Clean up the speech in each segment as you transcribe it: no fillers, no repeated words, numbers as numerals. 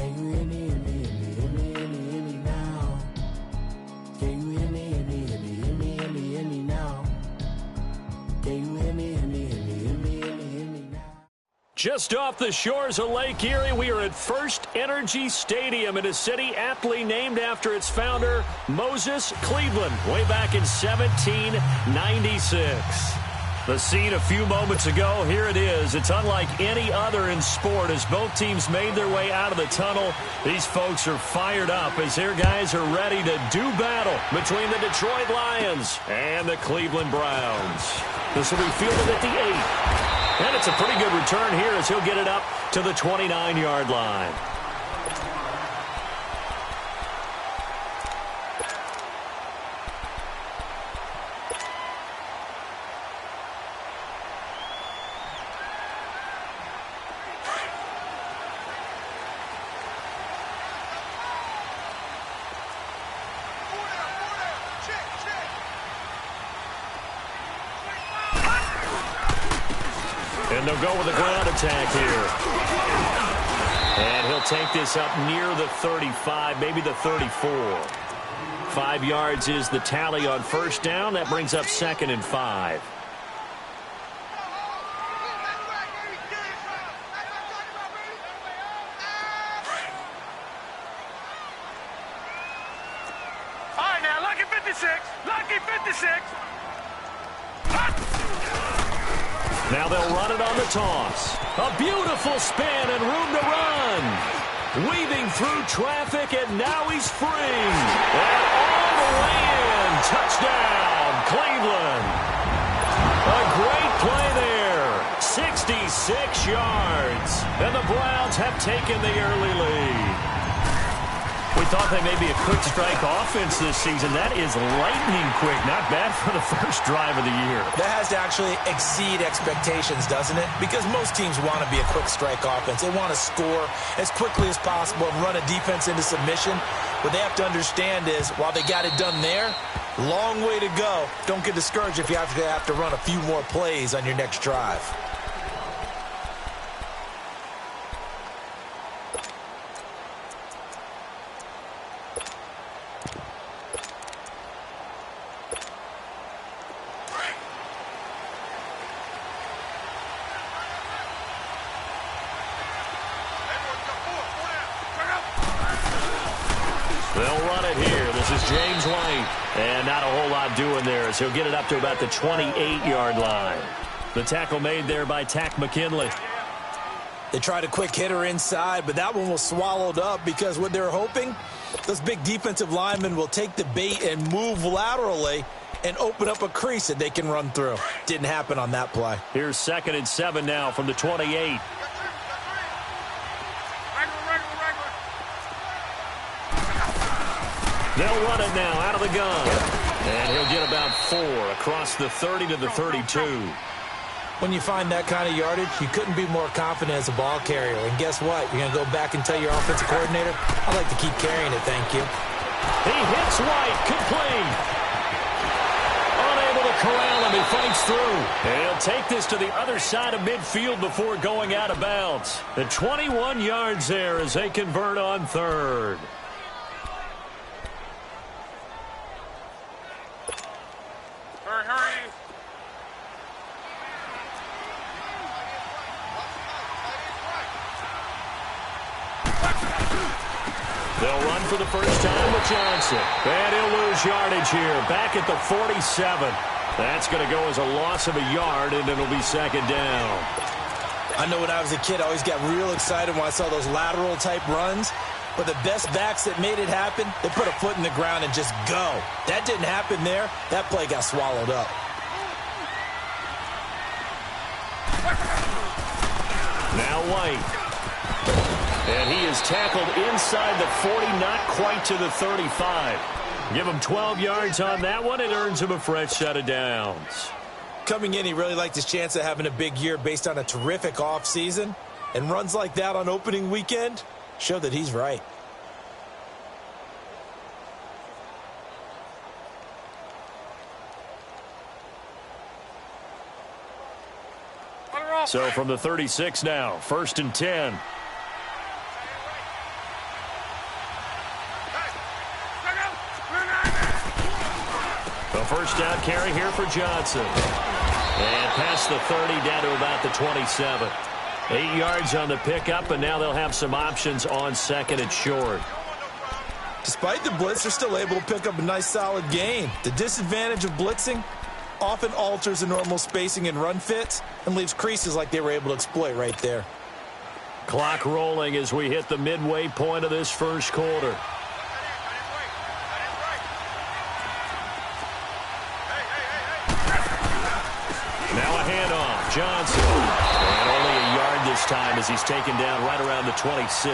Can you hear me, hear me, hear me, hear me, hear me, hear me now? Can you hear me, hear me, hear me, hear me, hear me, hear me now? Can you hear me, hear me, hear me, hear me, hear me, hear me now? Just off the shores of Lake Erie, we are at First Energy Stadium in a city aptly named after its founder, Moses Cleveland, way back in 1796. The scene a few moments ago, here it is. It's unlike any other in sport as both teams made their way out of the tunnel. These folks are fired up as their guys are ready to do battle between the Detroit Lions and the Cleveland Browns. This will be fielded at the 8. And it's a pretty good return here as he'll get it up to the 29-yard line. And they'll go with a ground attack here. And he'll take this up near the 35, maybe the 34. 5 yards is the tally on first down. That brings up 2nd and 5. All right, now, lucky 56. Lucky 56. Now they'll run it on the toss. A beautiful spin and room to run. Weaving through traffic, and now he's free. And all the way in. Touchdown, Cleveland. A great play there. 66 yards. And the Browns have taken the early lead. We thought they may be a quick strike offense this season. That is lightning quick. Not bad for the first drive of the year. That has to actually exceed expectations, doesn't it? Because most teams want to be a quick strike offense. They want to score as quickly as possible and run a defense into submission. What they have to understand is, while they got it done there, long way to go. Don't get discouraged if you have to run a few more plays on your next drive. They'll run it here. This is James White. And not a whole lot doing there as he'll get it up to about the 28-yard line. The tackle made there by Tack McKinley. They tried a quick hitter inside, but that one was swallowed up because what they're hoping, those big defensive linemen will take the bait and move laterally and open up a crease that they can run through. Didn't happen on that play. Here's 2nd and 7 now from the 28. They'll run it now out of the gun. And he'll get about 4 across the 30 to the 32. When you find that kind of yardage, you couldn't be more confident as a ball carrier. And guess what? You're going to go back and tell your offensive coordinator, I'd like to keep carrying it, thank you. He hits White, complete. Unable to corral him, he fights through. And he'll take this to the other side of midfield before going out of bounds. The 21 yards there as they convert on 3rd. Hurry. They'll run for the first time with Johnson. And he'll lose yardage here. Back at the 47. That's going to go as a loss of a yard, and it'll be 2nd down. I know when I was a kid, I always got real excited when I saw those lateral-type runs. But the best backs that made it happen, they put a foot in the ground and just go. That didn't happen there. That play got swallowed up. Now White. And he is tackled inside the 40, not quite to the 35. Give him 12 yards on that one. It earns him a fresh set of downs. Coming in, he really liked his chance of having a big year based on a terrific offseason. And runs like that on opening weekend show that he's right. So from the 36 now, 1st and 10. first down carry here for Johnson. And past the 30 down to about the 27. 8 yards on the pickup, and now they'll have some options on second and short. Despite the blitz, they're still able to pick up a nice solid gain. The disadvantage of blitzing often alters the normal spacing and run fits and leaves creases like they were able to exploit right there. Clock rolling as we hit the midway point of this first quarter. Now a handoff. Johnson. And only a yard this time as he's taken down right around the 26.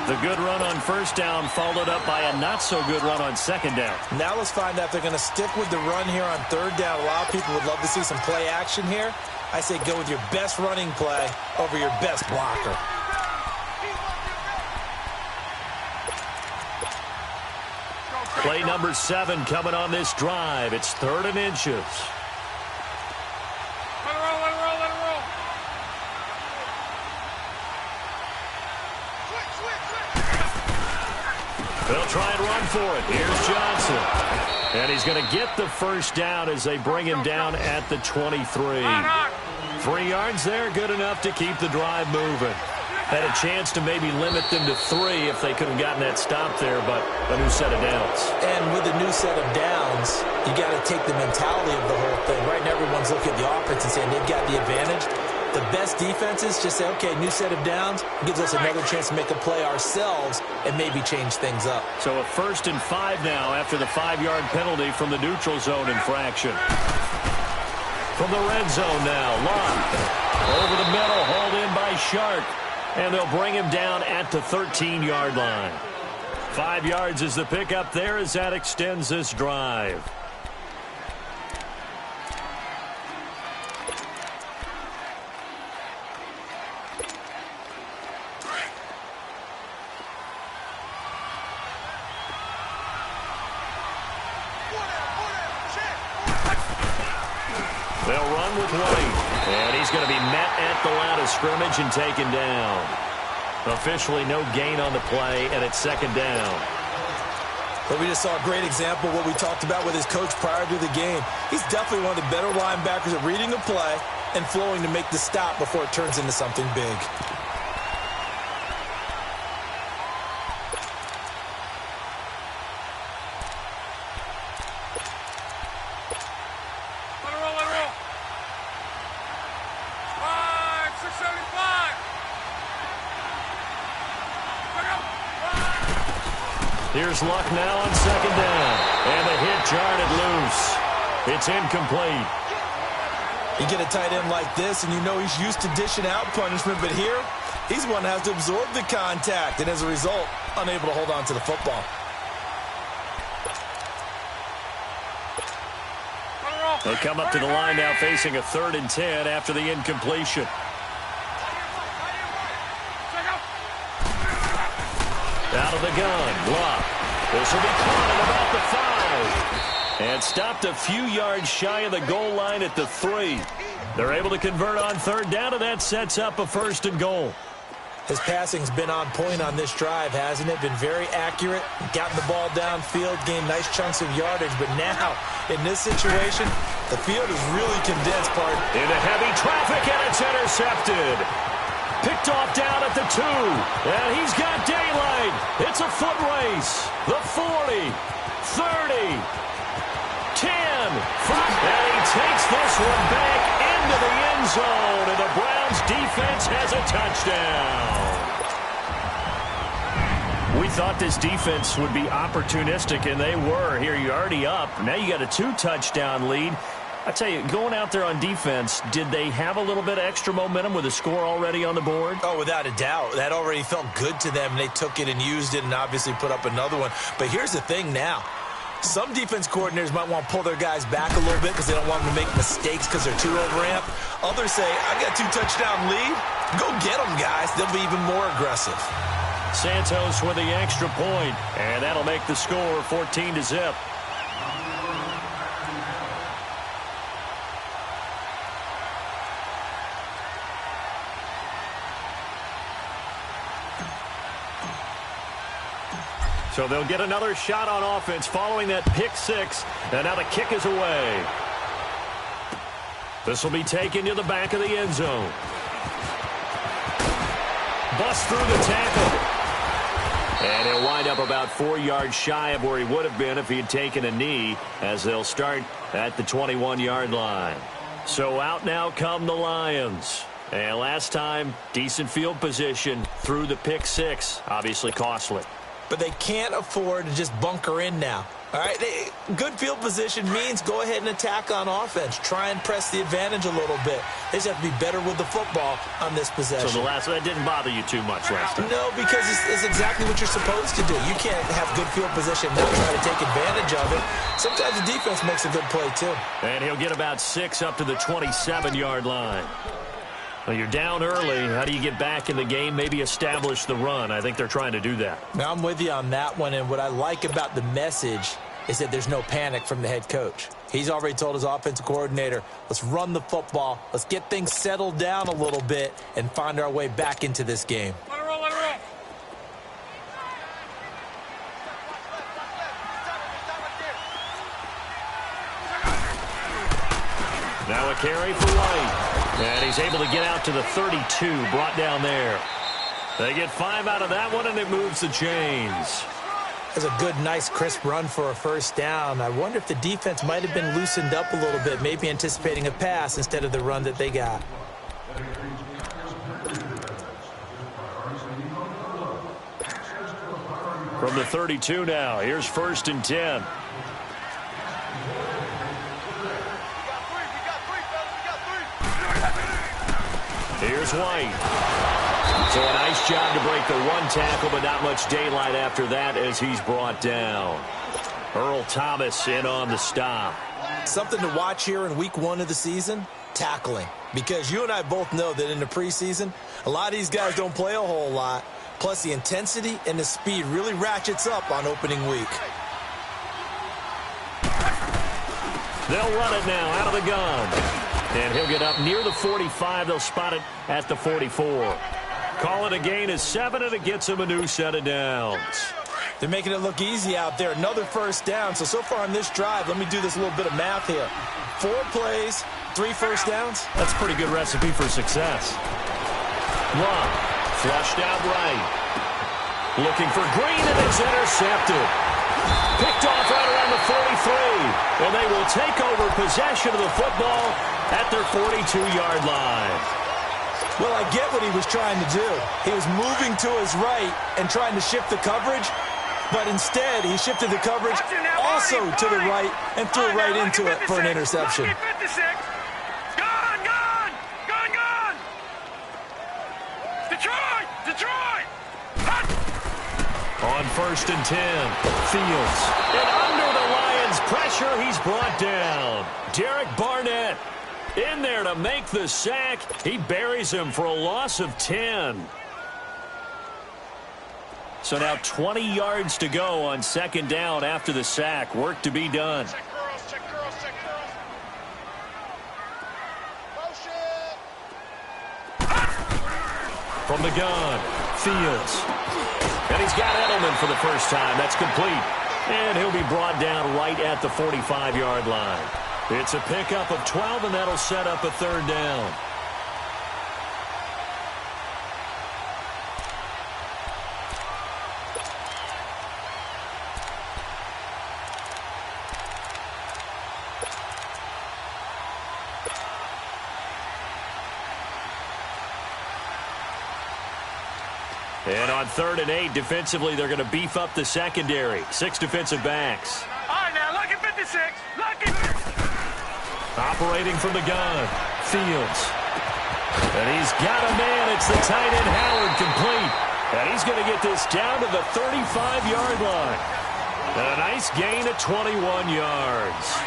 The good run on first down followed up by a not-so-good run on second down. Now let's find out if they're going to stick with the run here on third down. A lot of people would love to see some play action here. I say go with your best running play over your best blocker. Play number 7 coming on this drive. It's 3rd and inches. They'll try and run for it. Here's Johnson. And he's going to get the first down as they bring him down at the 23. 3 yards there, good enough to keep the drive moving. Had a chance to maybe limit them to 3 if they could have gotten that stop there, but a new set of downs. And with a new set of downs, you got to take the mentality of the whole thing. Right now, everyone's looking at the offense and saying they've got the advantage. The best defenses just say, okay, new set of downs, gives us another chance to make a play ourselves and maybe change things up. So a 1st and 5 now after the 5-yard penalty from the neutral zone infraction. From the red zone now, Locke. Over the middle, hauled in by Shark. And they'll bring him down at the 13-yard line. 5 yards is the pickup there as that extends this drive. They'll run with White. And he's going to be met at the line of scrimmage and taken down. Officially no gain on the play, and it's 2nd down. But we just saw a great example of what we talked about with his coach prior to the game. He's definitely one of the better linebackers at reading a play and flowing to make the stop before it turns into something big. Here's Luck now on 2nd down. And the hit jarred it loose. It's incomplete. You get a tight end like this, and you know he's used to dishing out punishment, but here, he's one that has to absorb the contact, and as a result, unable to hold on to the football. They come up to the line now facing a 3rd and 10 after the incompletion. Out of the gun, Luck. This will be caught at about the 5. And stopped a few yards shy of the goal line at the 3. They're able to convert on 3rd down, and that sets up a 1st and goal. His passing's been on point on this drive, hasn't it? Been very accurate, gotten the ball downfield, gained nice chunks of yardage. But now, in this situation, the field is really condensed, pardon. Into heavy traffic, and it's intercepted. Picked off down at the 2. And he's got daylight. It's a foot race. The 40, 30, 10. And he takes this one back into the end zone. And the Browns defense has a touchdown. We thought this defense would be opportunistic, and they were. Here you're already up. Now you got a 2-touchdown lead. I tell you, going out there on defense, did they have a little bit of extra momentum with a score already on the board? Oh, without a doubt. That already felt good to them. They took it and used it and obviously put up another one. But here's the thing now. Some defense coordinators might want to pull their guys back a little bit because they don't want them to make mistakes because they're too overamped. Others say, I got a 2-touchdown lead. Go get them, guys. They'll be even more aggressive. Santos with the extra point, and that'll make the score 14-0. So they'll get another shot on offense following that pick six. And now the kick is away. This will be taken to the back of the end zone. Bust through the tackle. And he'll wind up about 4 yards shy of where he would have been if he had taken a knee, as they'll start at the 21-yard line. So out now come the Lions. And last time, decent field position through the pick six. Obviously costly. But they can't afford to just bunker in now. All right, good field position means go ahead and attack on offense. Try and press the advantage a little bit. They just have to be better with the football on this possession. So that didn't bother you too much last time? No, because it's exactly what you're supposed to do. You can't have good field position and not try to take advantage of it. Sometimes the defense makes a good play, too. And he'll get about 6 up to the 27-yard line. Well, you're down early. How do you get back in the game? Maybe establish the run. I think they're trying to do that. Now, I'm with you on that one, and what I like about the message is that there's no panic from the head coach. He's already told his offensive coordinator, let's run the football, let's get things settled down a little bit, and find our way back into this game. Let it roll, let it roll. Now a carry for White. And he's able to get out to the 32, brought down there. They get 5 out of that one, and it moves the chains. That's a good, nice, crisp run for a first down. I wonder if the defense might have been loosened up a little bit, maybe anticipating a pass instead of the run that they got. From the 32 now, here's 1st and 10. Here's White. So a nice job to break the 1 tackle, but not much daylight after that as he's brought down. Earl Thomas in on the stop. Something to watch here in week 1 of the season, tackling. Because you and I both know that in the preseason, a lot of these guys don't play a whole lot. Plus the intensity and the speed really ratchets up on opening week. They'll run it now out of the gun. And he'll get up near the 45. They'll spot it at the 44. Call it a gain of 7, and it gets him a new set of downs. They're making it look easy out there. Another first down. So far on this drive, let me do this little bit of math here. 4 plays, 3 first downs. That's a pretty good recipe for success. Run. Flushed out right. Looking for Green, and it's intercepted. Picked off right around the 43. And they will take over possession of the football at their 42-yard line. Well, I get what he was trying to do. He was moving to his right and trying to shift the coverage, but instead he shifted the coverage also to the right and threw right into it for an interception. Gone, gone, gone, gone. Detroit, Detroit. On 1st and 10, Fields. And under the Lions' pressure, he's brought down. Derek Barnett in there to make the sack. He buries him for a loss of 10. So now 20 yards to go on 2nd down after the sack. Work to be done. Check girls, check girls, check girls. From the gun, Fields. And he's got Edelman for the first time. That's complete. And he'll be brought down right at the 45-yard line. It's a pickup of 12, and that'll set up a 3rd down. And on 3rd and 8, defensively, they're going to beef up the secondary. 6 defensive backs. All right, now, lucky 56. Lucky. Operating from the gun, Fields. And he's got a man. It's the tight end, Howard, complete. And he's going to get this down to the 35-yard line. And a nice gain of 21 yards.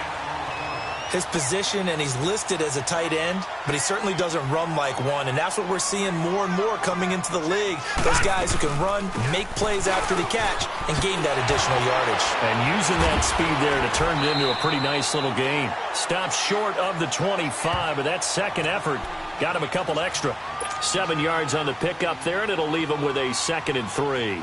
His position, and he's listed as a tight end, but he certainly doesn't run like one, and that's what we're seeing more and more coming into the league. Those guys who can run, make plays after the catch, and gain that additional yardage. And using that speed there to turn it into a pretty nice little gain. Stopped short of the 25, but that second effort got him a couple extra. 7 yards on the pickup there, and it'll leave him with a 2nd and 3.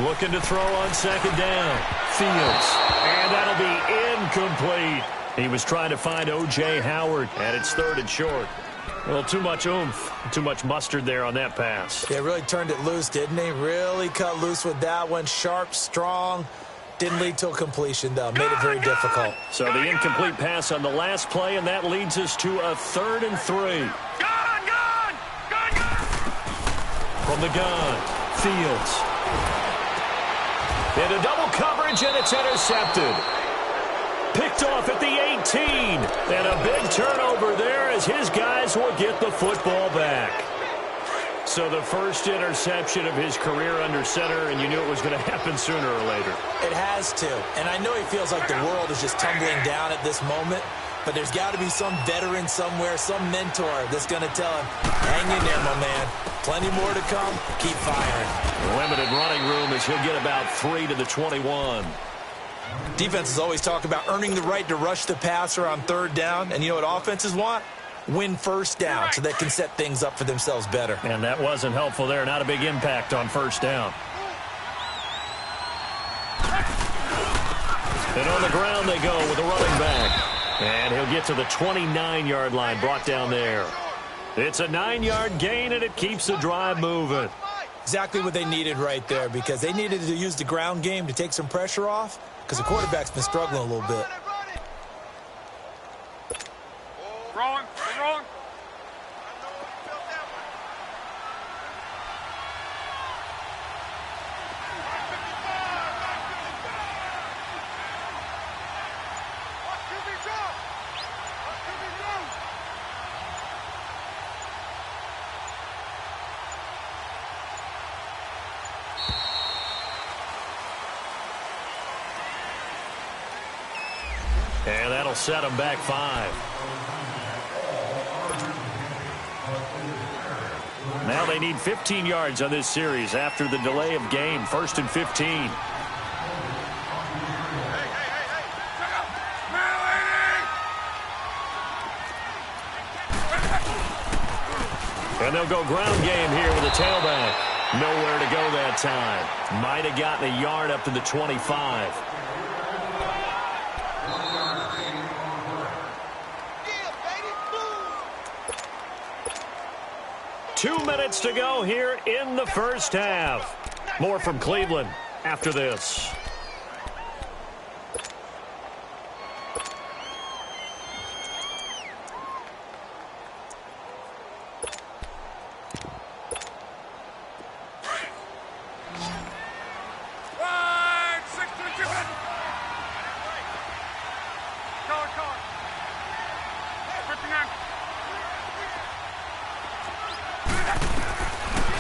Looking to throw on second down. Fields. And that'll be incomplete. He was trying to find O.J. Howard, and it's 3rd and short. Well, too much oomph, too much mustard there on that pass. Yeah, really turned it loose, didn't he? Really cut loose with that one. Sharp, strong. Didn't lead to a completion, though. Made it very difficult. So the incomplete pass on the last play, and that leads us to a 3rd and 3. From the gun, Fields. Into double coverage, and it's intercepted. Picked off at the 18. And a big turnover there as his guys will get the football back. So the first interception of his career under center, and you knew it was going to happen sooner or later. It has to. And I know he feels like the world is just tumbling down at this moment, but there's got to be some veteran somewhere, some mentor that's going to tell him, hang in there, my man. Plenty more to come. Keep firing. Limited running room as he'll get about 3 to the 21. Defenses always talk about earning the right to rush the passer on 3rd down. And you know what offenses want? Win 1st down so they can set things up for themselves better. And that wasn't helpful there. Not a big impact on 1st down. And on the ground they go with a running back. And he'll get to the 29-yard line, brought down there. It's a 9-yard gain, and it keeps the drive moving. Exactly what they needed right there, because they needed to use the ground game to take some pressure off, because the quarterback's been struggling a little bit. Wrong. And that'll set him back 5. Now they need 15 yards on this series after the delay of game. 1st and 15. And they'll go ground game here with a tailback. Nowhere to go that time. Might have gotten a yard up to the 25. 2 minutes to go here in the first half. More from Cleveland after this.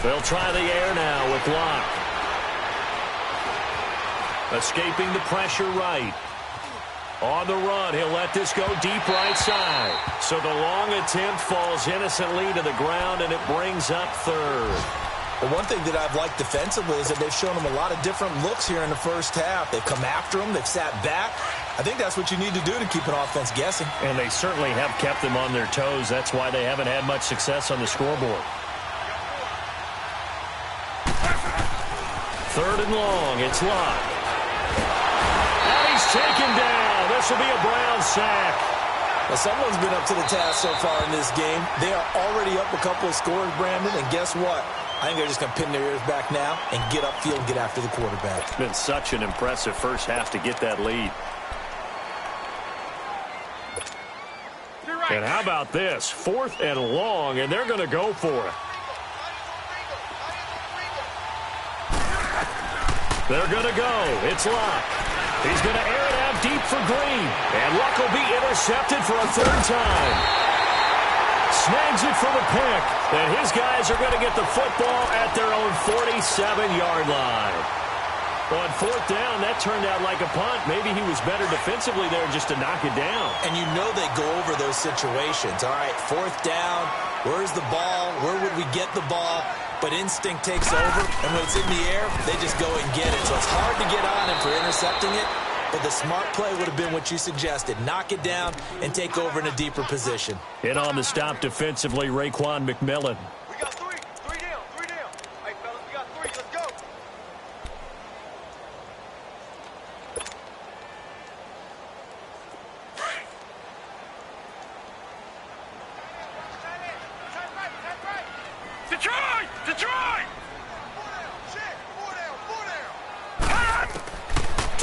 They'll try the air now with Locke. Escaping the pressure right. On the run, he'll let this go deep right side. So the long attempt falls innocently to the ground, and it brings up 3rd. Well, one thing that I've liked defensively is that they've shown him a lot of different looks here in the first half. They've come after him. They've sat back. I think that's what you need to do to keep an offense guessing. And they certainly have kept them on their toes. That's why they haven't had much success on the scoreboard. 3rd and long. It's Locke. And he's taken down. This will be a Brown sack. Now, someone's been up to the task so far in this game. They are already up a couple of scores, Brandon, and guess what? I think they're just going to pin their ears back now and get upfield and get after the quarterback. It's been such an impressive first half to get that lead. And how about this? 4th and long, and they're going to go for it. They're going to go. It's Locke. He's going to air it out deep for Green. And Luck will be intercepted for a 3rd time. Snags it for the pick. And his guys are going to get the football at their own 47-yard line. On 4th down, that turned out like a punt. Maybe he was better defensively there just to knock it down. And you know they go over those situations. All right, 4th down. Where's the ball? Where would we get the ball? But instinct takes over, and when it's in the air, they just go and get it. So it's hard to get on him for intercepting it, but the smart play would have been what you suggested. Knock it down and take over in a deeper position. In on the stop defensively, Raekwon McMillan. We got 3. 3 down. 3 down. Hey, fellas, we got 3. Let's go.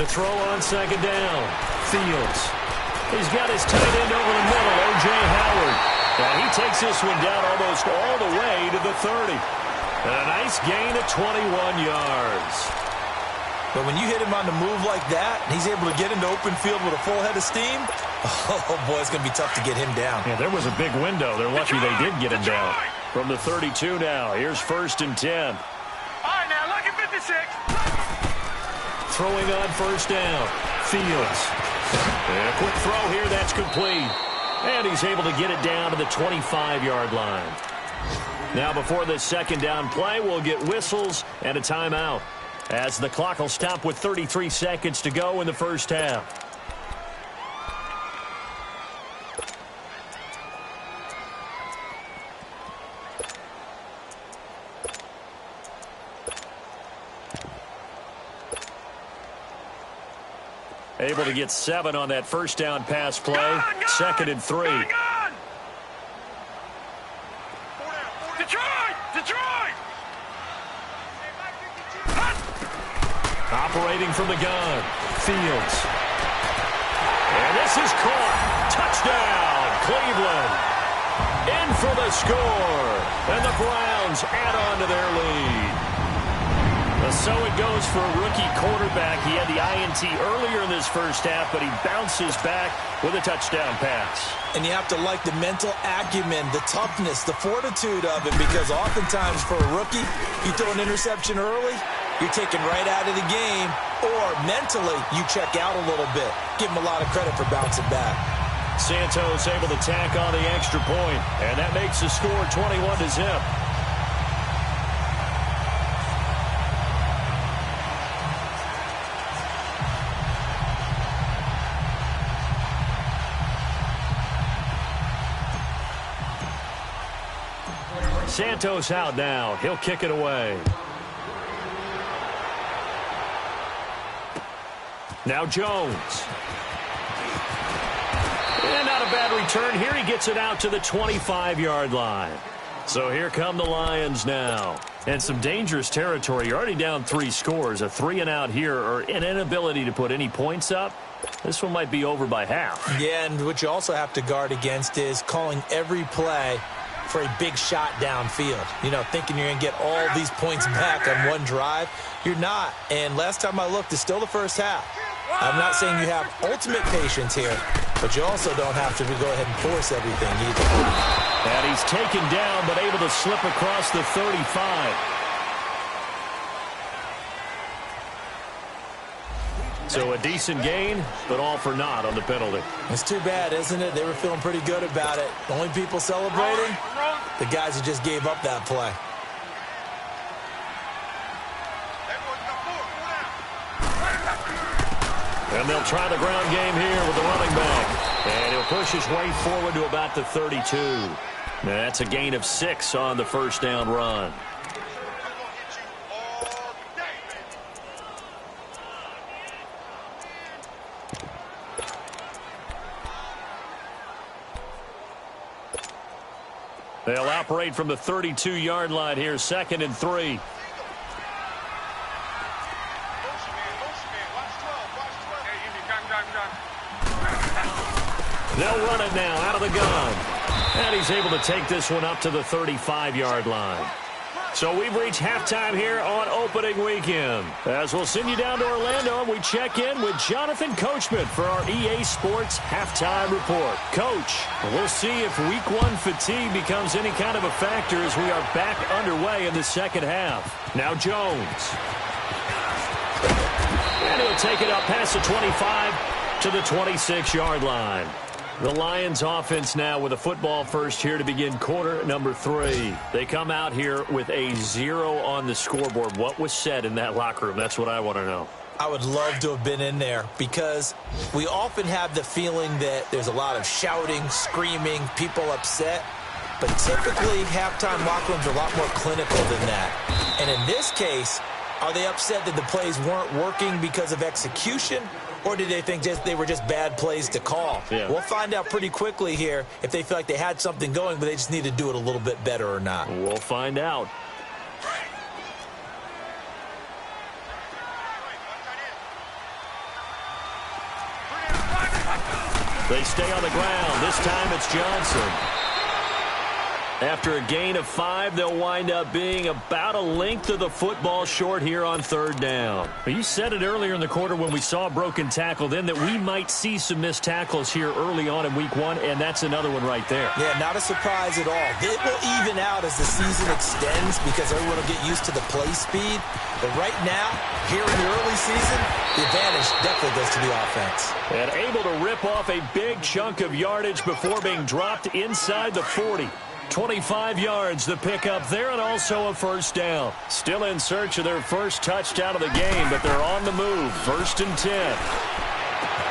To throw on second down. Fields. He's got his tight end over the middle, O.J. Howard. And he takes this one down almost all the way to the 30. And a nice gain of 21 yards. But when you hit him on the move like that, and he's able to get into open field with a full head of steam, oh, boy, it's going to be tough to get him down. Yeah, there was a big window. They're lucky they did get him down. From the 32 now, here's 1st and 10. All right, now, lucky 56. Throwing on first down. Fields. And a quick throw here, that's complete. And he's able to get it down to the 25-yard line. Now before this second down play, we'll get whistles and a timeout, as the clock will stop with 33 seconds to go in the first half. Able to get 7 on that first down pass play. 2nd and 3. Detroit! Operating from the gun. Fields. And this is caught. Touchdown, Cleveland. In for the score. And the Browns add on to their lead. So it goes for a rookie quarterback. He had the INT earlier in this first half, but he bounces back with a touchdown pass. And you have to like the mental acumen, the toughness, the fortitude of it, because oftentimes for a rookie, you throw an interception early, you're taken right out of the game, or mentally you check out a little bit. Give him a lot of credit for bouncing back. Santos able to tack on the extra point, and that makes the score 21-0. Santos out now. He'll kick it away. Now Jones. And not a bad return here. He gets it out to the 25-yard line. So here come the Lions now. And some dangerous territory. You're already down 3 scores. A 3-and-out here, or an inability to put any points up. This one might be over by half. Yeah, and what you also have to guard against is calling every play for a big shot downfield. You know, thinking you're going to get all these points back on one drive. You're not. And last time I looked, it's still the first half. I'm not saying you have ultimate patience here, but you also don't have to go ahead and force everything either. And he's taken down, but able to slip across the 35. So a decent gain, but all for naught on the penalty. It's too bad, isn't it? They were feeling pretty good about it. The only people celebrating, the guys who just gave up that play. And they'll try the ground game here with the running back. And he'll push his way forward to about the 32. That's a gain of 6 on the first down run. They'll operate from the 32-yard line here, 2nd and 3. They'll run it now out of the gun. And he's able to take this one up to the 35-yard line. So we've reached halftime here on opening weekend. As we'll send you down to Orlando, we check in with Jonathan Coachman for our EA Sports Halftime Report. Coach, we'll see if Week 1 fatigue becomes any kind of a factor as we are back underway in the second half. Now Jones. And he'll take it up past the 25 to the 26-yard line. The Lions offense now with a football first here to begin quarter number 3. They come out here with a 0 on the scoreboard. What was said in that locker room? That's what I want to know. I would love to have been in there because we often have the feeling that there's a lot of shouting, screaming, people upset. But typically, halftime locker rooms are a lot more clinical than that. And in this case, are they upset that the plays weren't working because of execution? Or did they think they were just bad plays to call? Yeah. We'll find out pretty quickly here if they feel like they had something going, but they just need to do it a little bit better or not. We'll find out. They stay on the ground. This time it's Johnson. After a gain of 5, they'll wind up being about a length of the football short here on third down. You said it earlier in the quarter when we saw a broken tackle then that we might see some missed tackles here early on in week 1, and that's another one right there. Yeah, not a surprise at all. It will even out as the season extends because everyone will get used to the play speed. But right now, here in the early season, the advantage definitely goes to the offense. And able to rip off a big chunk of yardage before being dropped inside the 40. 25 yards the pickup there, and also a first down. Still in search of their first touchdown of the game, but they're on the move. 1st and 10.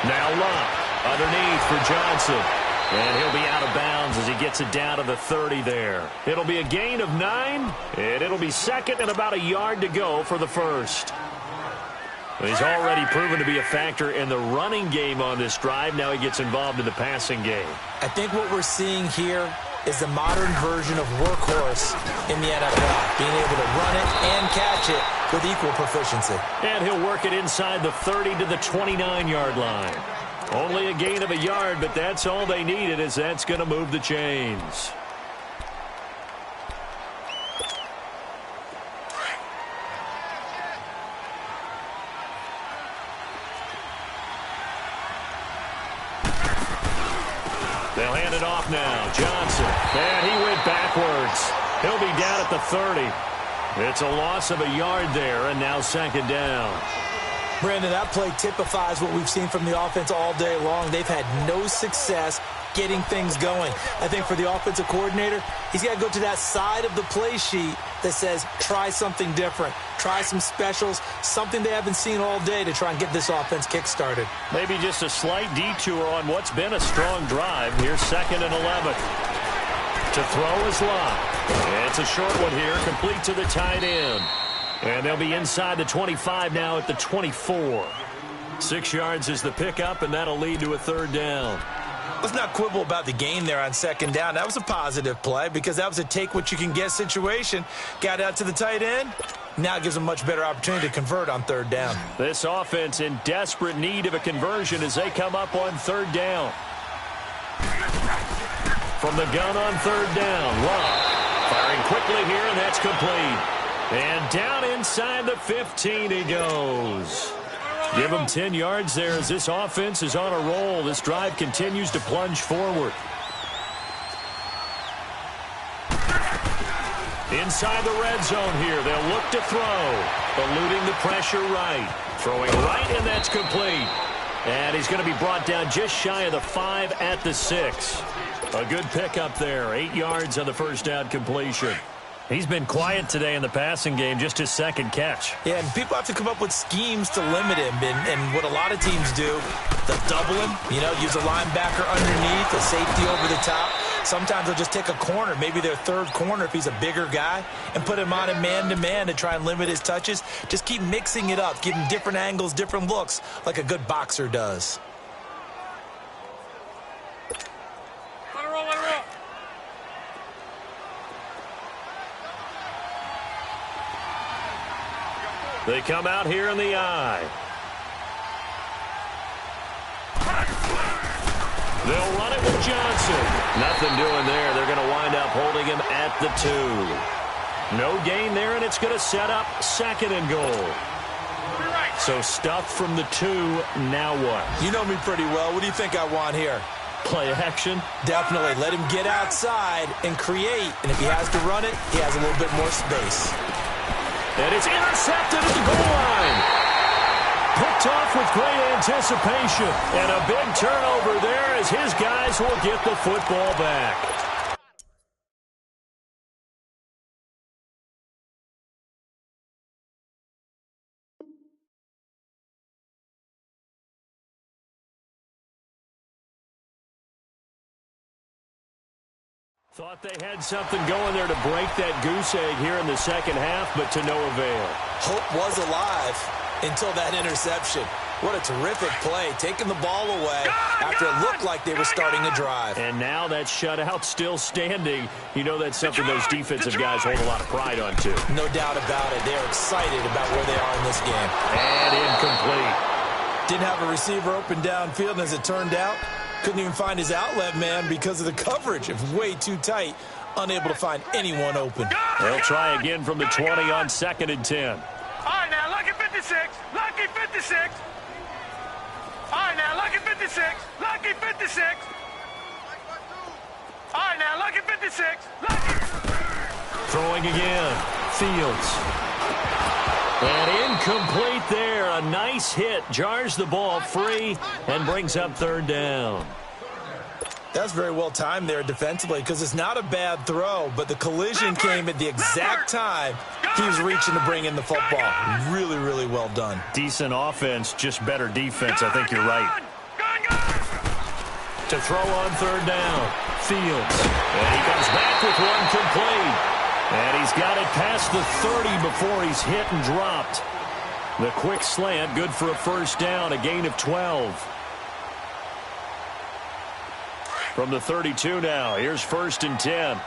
Now Locke underneath for Johnson. And he'll be out of bounds as he gets it down to the 30 there. It'll be a gain of 9, and it'll be second and about a yard to go for the first. He's already proven to be a factor in the running game on this drive. Now he gets involved in the passing game. I think what we're seeing here is the modern version of workhorse in the NFL, being able to run it and catch it with equal proficiency. And he'll work it inside the 30 to the 29-yard line. Only a gain of a yard, but that's all they needed, as that's going to move the chains. They'll hand it off now. Johnson. And he went backwards. He'll be down at the 30. It's a loss of a yard there, and now second down. Brandon, that play typifies what we've seen from the offense all day long. They've had no success getting things going. I think for the offensive coordinator, he's got to go to that side of the play sheet that says, try something different. Try some specials, something they haven't seen all day to try and get this offense kick-started. Maybe just a slight detour on what's been a strong drive. Here's 2nd and 11. To throw is Locke. It's a short one here, complete to the tight end. And they'll be inside the 25 now at the 24. 6 yards is the pickup, and that'll lead to a third down. Let's not quibble about the gain there on second down. That was a positive play because that was a take-what-you-can-get situation. Got out to the tight end. Now it gives them a much better opportunity to convert on third down. This offense in desperate need of a conversion as they come up on third down. From the gun on third down, Locke firing quickly here, and that's complete. And down inside the 15 he goes. Give him 10 yards there as this offense is on a roll. This drive continues to plunge forward. Inside the red zone here. They'll look to throw. Eluding the pressure right. Throwing right, and that's complete. And he's going to be brought down just shy of the 5 at the 6. A good pickup there. 8 yards on the first down completion. He's been quiet today in the passing game, just his second catch. Yeah, and people have to come up with schemes to limit him. And what a lot of teams do, they'll double him, use a linebacker underneath, a safety over the top. Sometimes they'll just take a corner, maybe their third corner if he's a bigger guy, and put him on a man-to-man to try and limit his touches. Just keep mixing it up, give him different angles, different looks, like a good boxer does. Let it roll, let it roll. They come out here in the eye. They'll run it with Johnson. Nothing doing there. They're going to wind up holding him at the 2. No gain there, and it's going to set up 2nd and goal. So stuff from the 2. Now what? You know me pretty well. What do you think I want here? Play action? Definitely. Let him get outside and create. And if he has to run it, he has a little bit more space. And it's intercepted at the goal line. Picked off with great anticipation. And a big turnover there as his guys will get the football back. Thought they had something going there to break that goose egg here in the second half, but to no avail. Hope was alive until that interception. What a terrific play, taking the ball away after it looked like they were starting a drive. And now that shutout still standing. You know that's something those defensive guys hold a lot of pride on, too. No doubt about it. They're excited about where they are in this game. And incomplete. Didn't have a receiver open downfield, and as it turned out, Couldn't even find his outlet man because of the coverage. It was way too tight. Unable to find anyone open. They'll try again from the 20 on 2nd and 10. All right, now, lucky 56. Lucky 56. All right, now, lucky 56. Lucky 56. All right, now, lucky 56. Lucky. Throwing again. Fields. And incomplete there. A nice hit. Jars the ball free and brings up 3rd down. That's very well timed there defensively because it's not a bad throw, but the collision came at the exact time he was reaching to bring in the football. Really, really well done. Decent offense, just better defense. I think you're right. To throw on 3rd down. Fields. And he comes back with one complete. And he's got it past the 30 before he's hit and dropped. The quick slant, good for a 1st down, a gain of 12. From the 32 now, here's 1st and 10.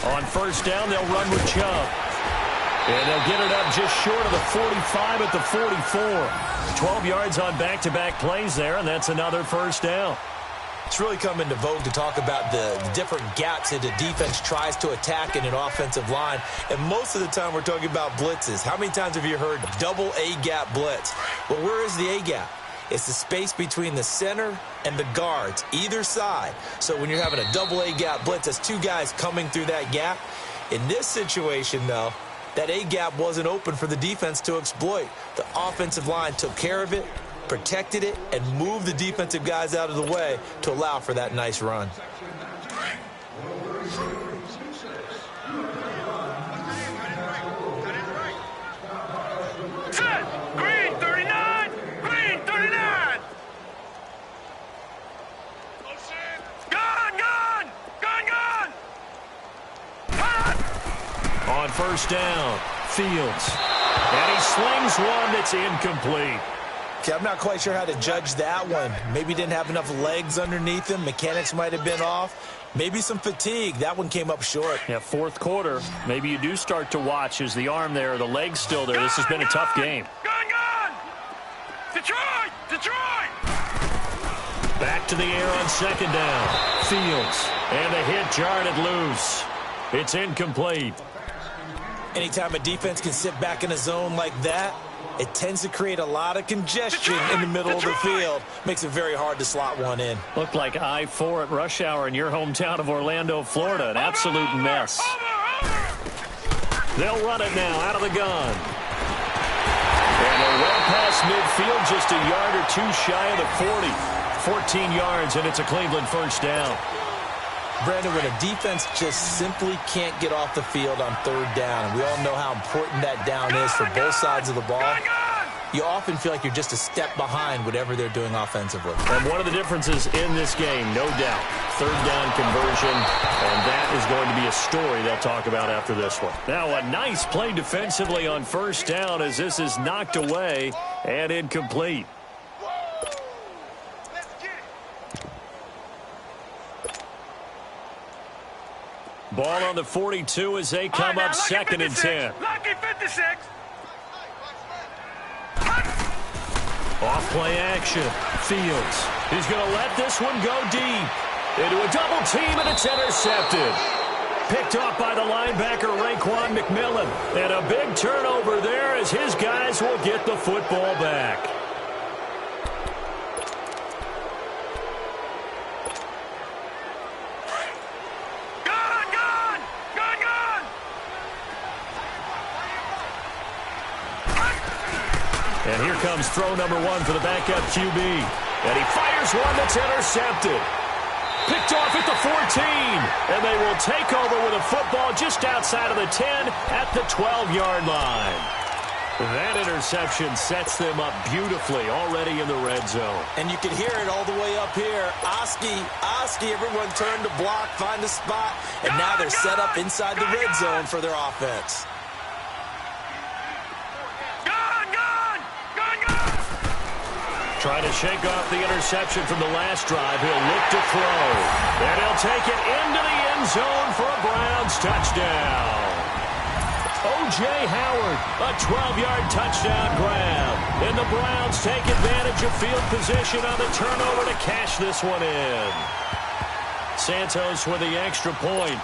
On 1st down, they'll run with Chubb. And they'll get it up just short of the 45 at the 44. 12 yards on back-to-back plays there, and that's another 1st down. It's really come into vogue to talk about the different gaps that the defense tries to attack in an offensive line. And most of the time we're talking about blitzes. How many times have you heard double A-gap blitz? Well, where is the A-gap? It's the space between the center and the guards, either side. So when you're having a double A-gap blitz, that's 2 guys coming through that gap. In this situation, though, that A-gap wasn't open for the defense to exploit. The offensive line took care of it, protected it, and moved the defensive guys out of the way to allow for that nice run. Set. Green 39. Green 39. Gun, gun. Gun, gun. On 1st down, Fields. And he slings one that's incomplete. Okay, I'm not quite sure how to judge that one. Maybe didn't have enough legs underneath him. Mechanics might have been off. Maybe some fatigue. That one came up short. Yeah, 4th quarter. Maybe you do start to watch as the arm there, the leg's still there. This has been a tough game. Gun, gun. Detroit. Detroit. Back to the air on 2nd down. Fields. And the hit jarred it loose. It's incomplete. Anytime a defense can sit back in a zone like that, it tends to create a lot of congestion in the middle of the field. Makes it very hard to slot one in. Looked like I-4 at rush hour in your hometown of Orlando, Florida. An absolute mess. They'll run it now out of the gun. And they're well past midfield, just a yard or 2 shy of the 40. 14 yards, and it's a Cleveland 1st down. Brandon, when a defense just simply can't get off the field on 3rd down, and we all know how important that down is for both sides of the ball, you often feel like you're just a step behind whatever they're doing offensively. And one of the differences in this game, no doubt, 3rd down conversion, and that is going to be a story they'll talk about after this one. Now, a nice play defensively on 1st down as this is knocked away and incomplete. Ball on the 42 as they come up 2nd and 10. Lucky 56. Off play action. Fields. He's going to let this one go deep. Into a double team, and it's intercepted. Picked off by the linebacker, Raekwon McMillan. And a big turnover there as his guys will get the football back. And here comes throw number 1 for the backup QB. And he fires one that's intercepted. Picked off at the 14. And they will take over with a football just outside of the 10 at the 12-yard line. That interception sets them up beautifully already in the red zone. And you can hear it all the way up here. Oski, everyone turned to block, find a spot. And now they're set up inside the red zone for their offense. Trying to shake off the interception from the last drive. He'll look to throw. And he'll take it into the end zone for a Browns touchdown. O.J. Howard, a 12-yard touchdown grab. And the Browns take advantage of field position on the turnover to cash this one in. Santos with the extra point.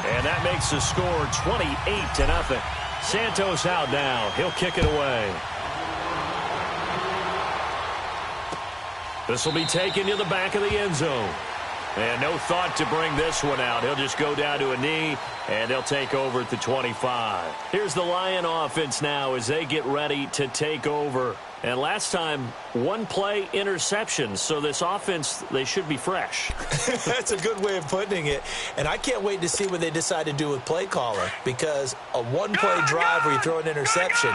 And that makes the score 28-0. Santos out now. He'll kick it away. This will be taken to the back of the end zone. And no thought to bring this one out. He'll just go down to a knee, and they'll take over at the 25. Here's the Lion offense now as they get ready to take over. And last time, one play interception. So this offense, they should be fresh. That's a good way of putting it. And I can't wait to see what they decide to do with play caller, because a one-play drive where you throw an interception,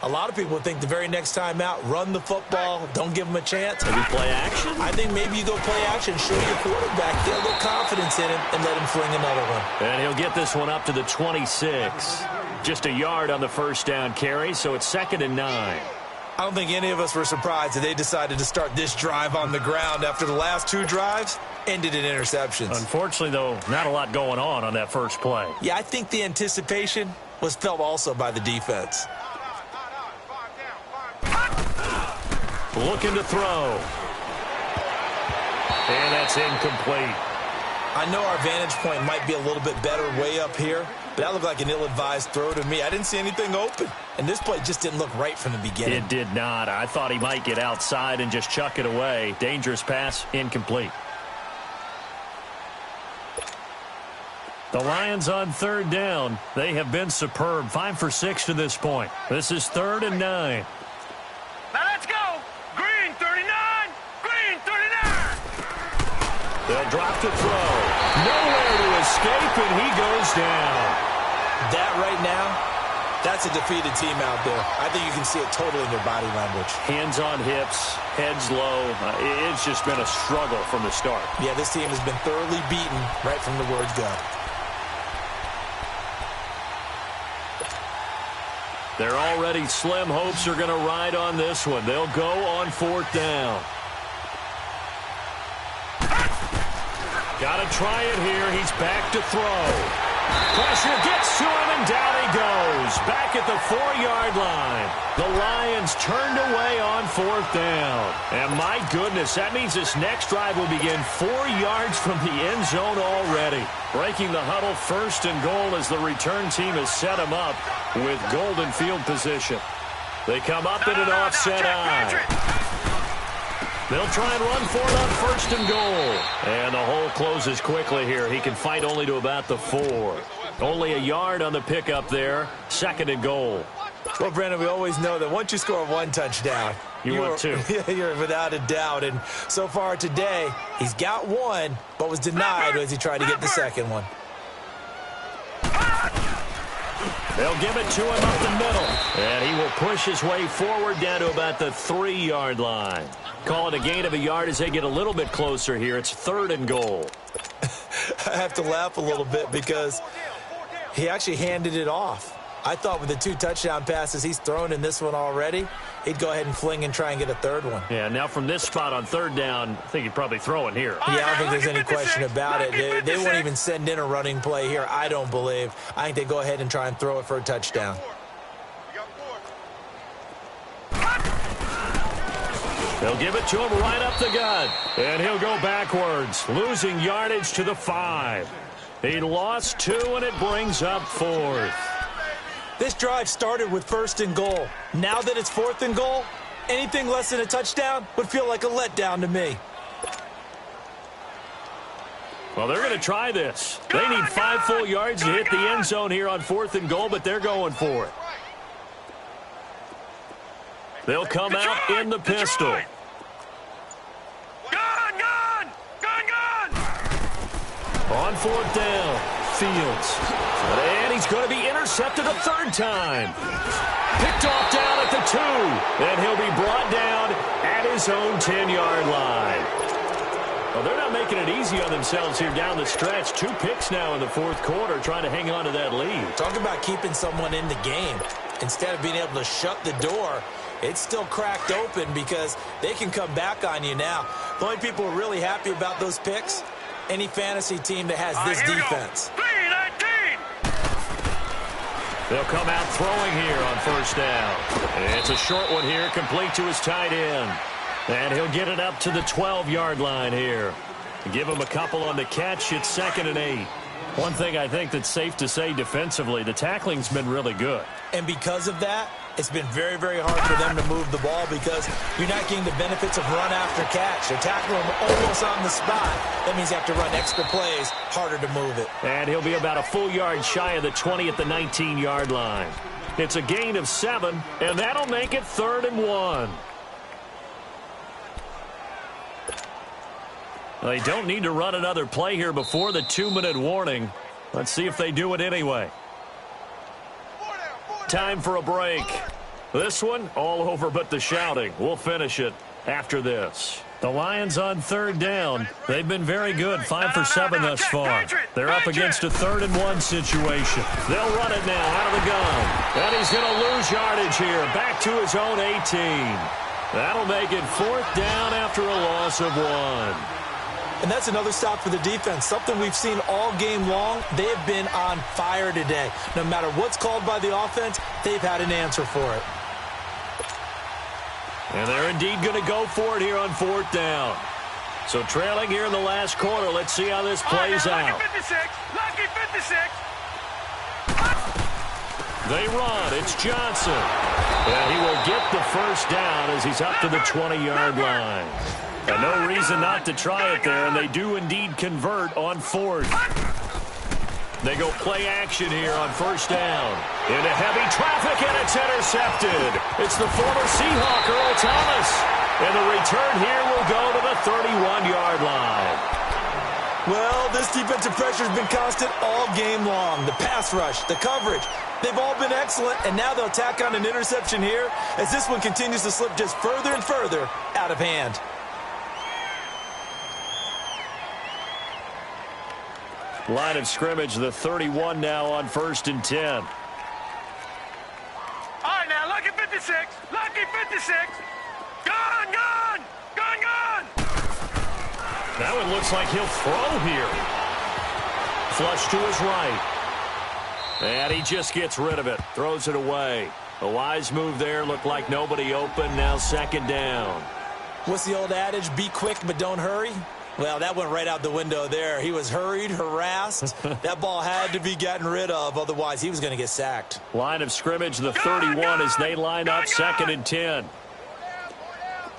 a lot of people think the very next time out, run the football, don't give them a chance. Maybe play action? I think maybe you go play action, show your quarterback, get a little confidence in him, and let him fling another one. And he'll get this one up to the 26. Just a yard on the first down carry, so it's 2nd and 9. I don't think any of us were surprised that they decided to start this drive on the ground after the last two drives ended in interceptions. Unfortunately, though, not a lot going on that first play. Yeah, I think the anticipation was felt also by the defense. Looking to throw. And that's incomplete. I know our vantage point might be a little bit better way up here, but that looked like an ill-advised throw to me. I didn't see anything open, and this play just didn't look right from the beginning. It did not. I thought he might get outside and just chuck it away. Dangerous pass, incomplete. The Lions on 3rd down. They have been superb. 5 for 6 to this point. This is 3rd and 9. Now let's go. Green 39. Green 39. They'll drop to throw. Nowhere to escape, and he goes down. That right now, that's a defeated team out there. I think you can see it totally in their body language. Hands on hips, heads low. It's just been a struggle from the start. Yeah, this team has been thoroughly beaten right from the word go. They're already slim hopes are going to ride on this one. They'll go on 4th down. Got to try it here. He's back to throw. Pressure gets to him, and down he goes. Back at the 4-yard line. The Lions turned away on 4th down. And my goodness, that means this next drive will begin 4 yards from the end zone already. Breaking the huddle, 1st and goal as the return team has set him up with golden field position. They come up in an offset eye. They'll try and run for it on 1st and goal. And the hole closes quickly here. He can fight only to about the 4. Only a yard on the pickup there. 2nd and goal. Well, Brandon, we always know that once you score one touchdown, want two. You're without a doubt. And so far today, he's got one, but was denied as he tried to get the second one. They'll give it to him up the middle. And he will push his way forward down to about the 3-yard line. Call it a gain of a yard as they get a little bit closer here. It's 3rd and goal. I have to laugh a little bit because he actually handed it off. I thought with the 2 touchdown passes he's thrown in this one already, he'd go ahead and fling and try and get a 3rd one. Yeah, now from this spot on 3rd down, I think he'd probably throw it here. Yeah, I don't think there's any question about it. They won't even send in a running play here, I don't believe. I think they go ahead and try and throw it for a touchdown. They'll give it to him right up the gut. And he'll go backwards, losing yardage to the 5. He lost 2, and it brings up 4th. This drive started with 1st and goal. Now that it's 4th and goal, anything less than a touchdown would feel like a letdown to me. Well, they're going to try this. They need 5 full yards to hit the end zone here on 4th and goal, but they're going for it. They'll come out in the pistol. Gun! On 4th down, Fields. And he's going to be intercepted a 3rd time. Picked off down at the 2. And he'll be brought down at his own 10-yard line. Well, they're not making it easy on themselves here down the stretch. 2 picks now in the 4th quarter, trying to hang on to that lead. Talk about keeping someone in the game. Instead of being able to shut the door, it's still cracked open because they can come back on you now. The only people who are really happy about those picks, any fantasy team that has this defense. They'll come out throwing here on first down. It's a short one here, complete to his tight end. And he'll get it up to the 12-yard line here. Give him a couple on the catch. It's 2nd and 8. One thing I think that's safe to say defensively, the tackling's been really good. And because of that, it's been very, very hard for them to move the ball because you're not getting the benefits of run after catch. They're tackling him almost on the spot. That means you have to run extra plays, harder to move it. And he'll be about a full yard shy of the 20 at the 19-yard line. It's a gain of 7, and that'll make it 3rd and 1. They don't need to run another play here before the 2-minute warning. Let's see if they do it anyway. Time for a break. This one, all over but the shouting. We'll finish it after this. The Lions on 3rd down. They've been very good, 5 for 7 thus far. They're up against a 3rd and 1 situation. They'll run it now out of the gun. And he's going to lose yardage here, back to his own 18. That'll make it 4th down after a loss of 1. And that's another stop for the defense, something we've seen all game long. They have been on fire today. No matter what's called by the offense, they've had an answer for it. And they're indeed going to go for it here on 4th down. So trailing here in the last quarter, let's see how this plays out. Lucky 56, lucky 56. They run. It's Johnson. And he will get the first down as he's up to the 20-yard line. And no reason not to try it there, and they do indeed convert on 4th. They go play action here on first down. Into heavy traffic, and it's intercepted. It's the former Seahawk, Earl Thomas. And the return here will go to the 31-yard line. Well, this defensive pressure has been constant all game long. The pass rush, the coverage, they've all been excellent, and now they'll tack on an interception here as this one continues to slip just further and further out of hand. Line of scrimmage, the 31 now on 1st and 10. All right, now, lucky 56, lucky 56. Gone, gone, gone, gone. That one looks like he'll throw here. Flush to his right. And he just gets rid of it, throws it away. A wise move there, looked like nobody open, now 2nd down. What's the old adage, be quick but don't hurry? Well, that went right out the window there. He was hurried, harassed. That ball had to be gotten rid of, otherwise he was going to get sacked. Line of scrimmage, the 31 as they line up 2nd and 10.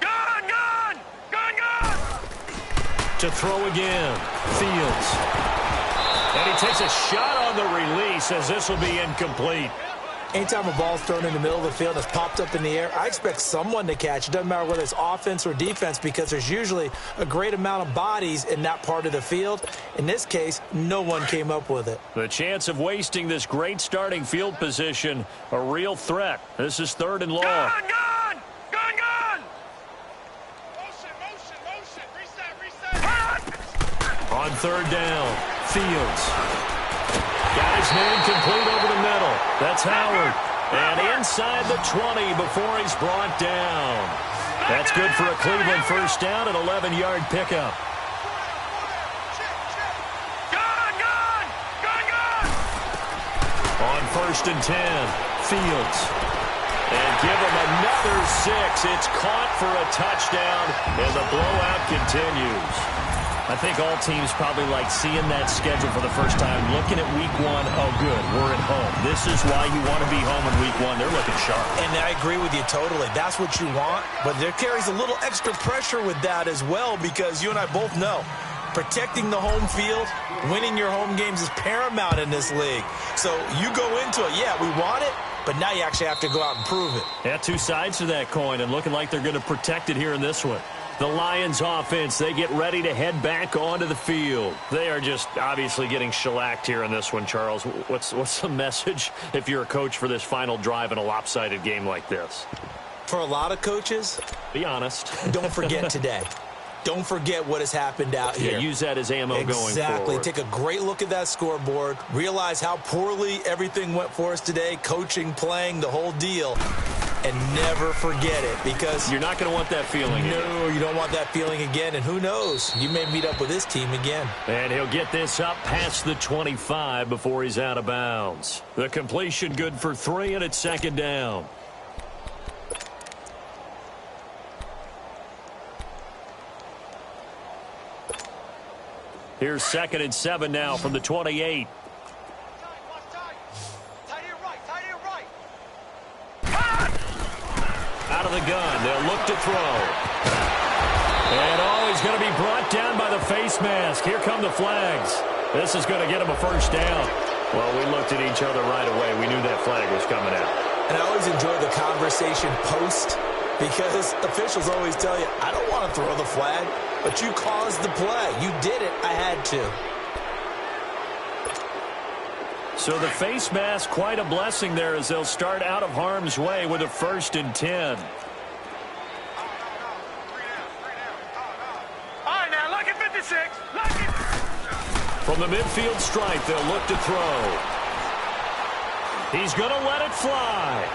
Gone, gone, gone, gone. To throw again, Fields. And he takes a shot on the release as this will be incomplete. Anytime a ball's thrown in the middle of the field and it's popped up in the air, I expect someone to catch. It doesn't matter whether it's offense or defense because there's usually a great amount of bodies in that part of the field. In this case, no one came up with it. The chance of wasting this great starting field position, a real threat. This is 3rd and long. Gone, gone, gone, gone. Motion, motion, motion. Reset, reset. On 3rd down, Fields. Got his man complete over the middle. That's Howard. And inside the 20 before he's brought down. That's good for a Cleveland first down, an 11-yard pickup. Gone, gone, gone, gone. On 1st and 10, Fields. And give him another 6. It's caught for a touchdown, and the blowout continues. I think all teams probably like seeing that schedule for the first time, looking at week 1. Oh, good, we're at home. This is why you want to be home in week 1. They're looking sharp. And I agree with you totally. That's what you want, but there carries a little extra pressure with that as well because you and I both know protecting the home field, winning your home games is paramount in this league. So you go into it, yeah, we want it, but now you actually have to go out and prove it. Yeah, 2 sides to that coin, and looking like they're going to protect it here in this one. The Lions offense, they get ready to head back onto the field. They are just obviously getting shellacked here in this one, Charles. What's the message if you're a coach for this final drive in a lopsided game like this? For a lot of coaches, be honest. Don't forget today. Don't forget what has happened out here. Yeah, use that as ammo going forward. Exactly. Take a great look at that scoreboard. Realize how poorly everything went for us today, coaching, playing, the whole deal. and never forget it, because you're not going to want that feeling again. No, you don't want that feeling again, and who knows, you may meet up with this team again. And he'll get this up past the 25 before he's out of bounds. The completion good for 3, and it's second down. Here's 2nd and 7 now from the 28. Out of the gun, they'll look to throw. And he's going to be brought down by the face mask. Here come the flags. This is going to get him a first down. Well, we looked at each other right away. We knew that flag was coming out. And I always enjoy the conversation post, because officials always tell you, I don't want to throw the flag, but you caused the play. You did it. I had to. So the face mask, quite a blessing there, as they'll start out of harm's way with a 1st and 10. All right, now, lucky 56. Lucky. From the midfield stripe, they'll look to throw. He's going to let it fly.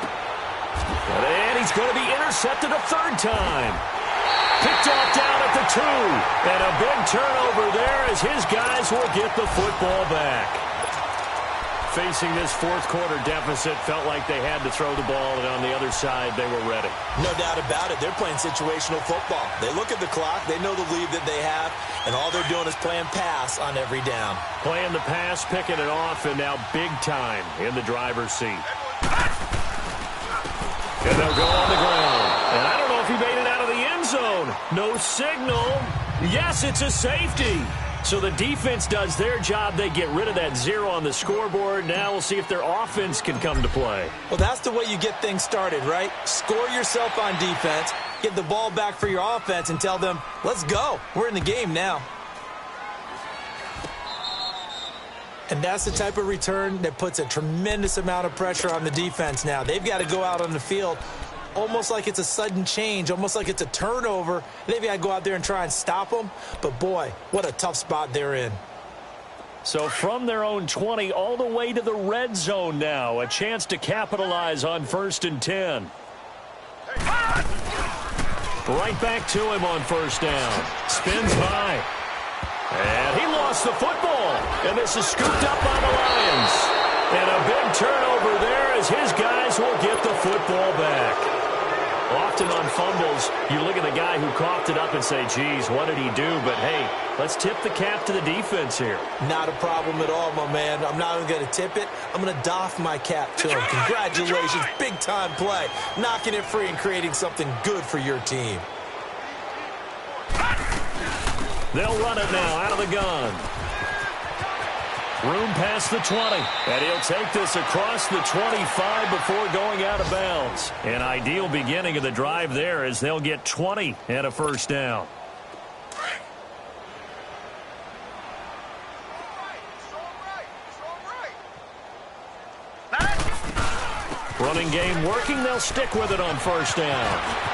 And he's going to be intercepted a 3rd time. Picked off down at the 2. And a big turnover there as his guys will get the football back. Facing this 4th quarter deficit, felt like they had to throw the ball, and on the other side, they were ready. No doubt about it. They're playing situational football. They look at the clock. They know the lead that they have, and all they're doing is playing pass on every down. Playing the pass, picking it off, and now big time in the driver's seat. And they'll go on the ground. And I don't know if he made it out of the end zone. No signal. Yes, it's a safety. So the defense does their job. They get rid of that 0 on the scoreboard. Now we'll see if their offense can come to play. Well, that's the way you get things started, right? Score yourself on defense, get the ball back for your offense, and tell them, let's go. We're in the game now. And that's the type of return that puts a tremendous amount of pressure on the defense now. They've got to go out on the field almost like it's a sudden change, almost like it's a turnover. They've got to go out there and try and stop them. But, boy, what a tough spot they're in. So from their own 20 all the way to the red zone now, a chance to capitalize on 1st and 10. Right back to him on 1st down. Spins by. And he lost the football. And this is scooped up by the Lions. And a big turnover there as his guys will get the football back. Often on fumbles, you look at the guy who coughed it up and say, geez, what did he do? But, hey, let's tip the cap to the defense here. Not a problem at all, my man. I'm not even going to tip it. I'm going to doff my cap to him. Congratulations. Big-time play. Knocking it free and creating something good for your team. They'll run it now out of the gun. Room past the 20. And he'll take this across the 25 before going out of bounds. An ideal beginning of the drive there as they'll get 20 and a first down. Running game working. They'll stick with it on 1st down.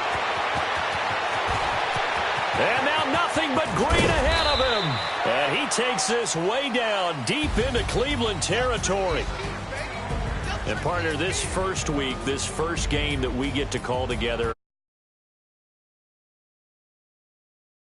And now nothing but green ahead of him. And he takes this way down deep into Cleveland territory. And partner, this first week, this first game that we get to call together.